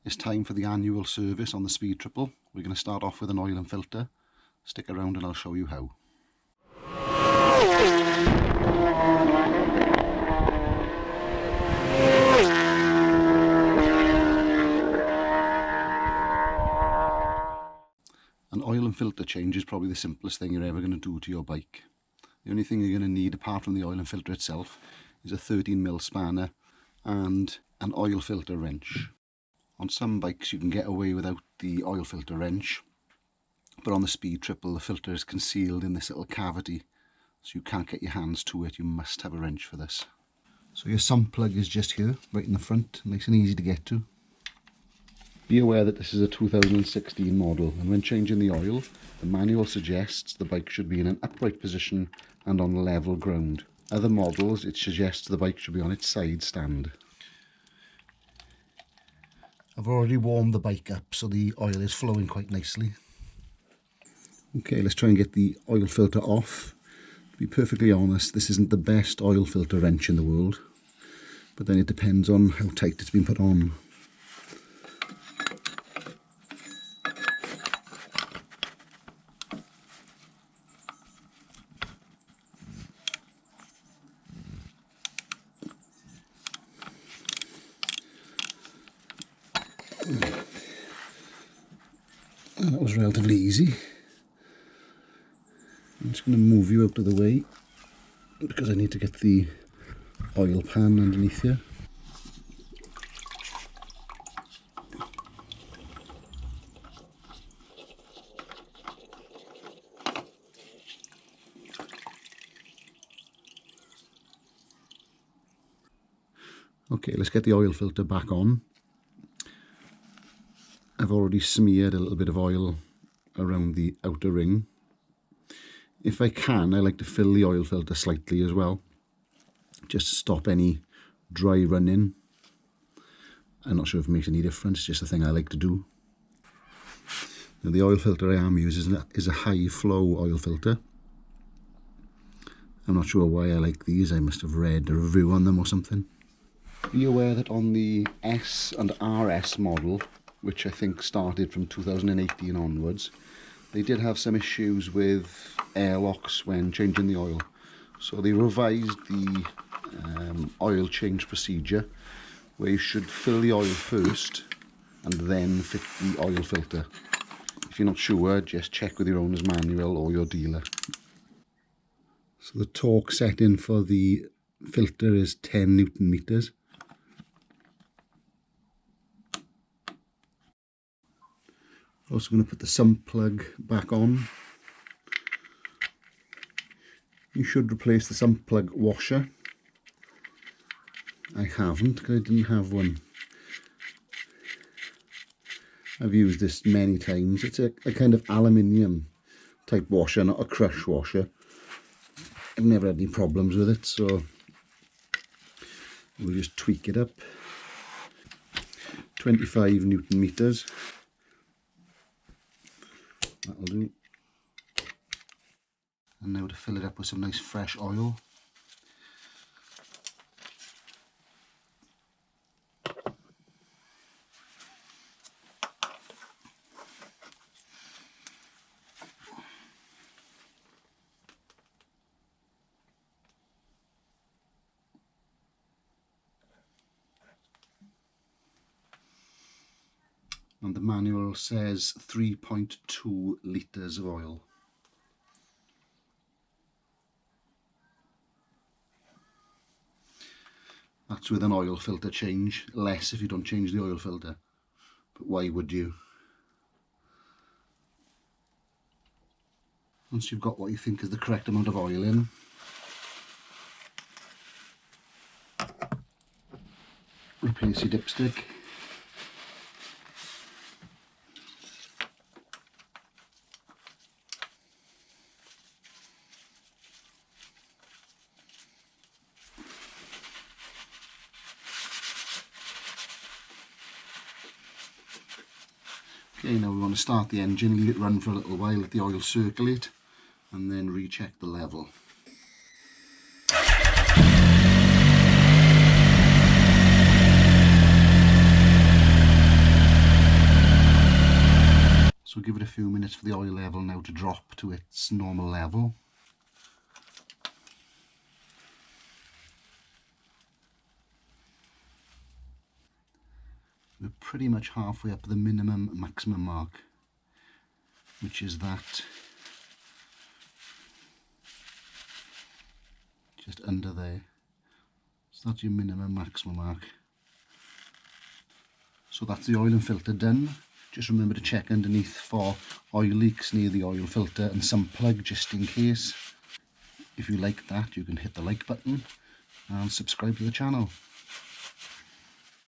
It's time for the annual service on the Speed Triple. We're going to start off with an oil and filter. Stick around and I'll show you how. An oil and filter change is probably the simplest thing you're ever going to do to your bike. The only thing you're going to need apart from the oil and filter itself is a 13mm spanner and an oil filter wrench. On some bikes you can get away without the oil filter wrench, but on the Speed Triple the filter is concealed in this little cavity, so you can't get your hands to it. You must have a wrench for this. So your sump plug is just here, right in the front, nice and easy to get to. Be aware that this is a 2016 model, and when changing the oil, the manual suggests the bike should be in an upright position and on level ground. Other models, it suggests the bike should be on its side stand. I've already warmed the bike up so the oil is flowing quite nicely. Okay, let's try and get the oil filter off. To be perfectly honest, this isn't the best oil filter wrench in the world, but then it depends on how tight it's been put on. That was relatively easy. I'm just going to move you out of the way because I need to get the oil pan underneath here. Okay, let's get the oil filter back on. I've already smeared a little bit of oil around the outer ring. If I can, I like to fill the oil filter slightly as well, just to stop any dry running. I'm not sure if it makes any difference, just a thing I like to do. Now the oil filter I am using is a high flow oil filter. I'm not sure why I like these, I must have read a review on them or something. Be aware that on the S and RS model, which I think started from 2018 onwards, they did have some issues with airlocks when changing the oil. So they revised the oil change procedure, where you should fill the oil first and then fit the oil filter. If you're not sure, just check with your owner's manual or your dealer. So the torque setting for the filter is 10 Newton meters. Also going to put the sump plug back on. You should replace the sump plug washer. I haven't because I didn't have one. I've used this many times. It's a kind of aluminium type washer, not a crush washer. I've never had any problems with it, so we'll just tweak it up. 25 Newton meters. That'll do. And now to fill it up with some nice fresh oil. And the manual says 3.2 litres of oil. That's with an oil filter change, less if you don't change the oil filter. But why would you? Once you've got what you think is the correct amount of oil in, replace your dipstick. Okay, now we want to start the engine, leave it run for a little while, let the oil circulate, and then recheck the level. a few minutes for the oil level now to drop to its normal level. We're pretty much halfway up the minimum maximum mark, which is that just under there. So that's your minimum maximum mark. So that's the oil and filter done. Just remember to check underneath for oil leaks near the oil filter and some plug just in case. If you like that, you can hit the like button and subscribe to the channel.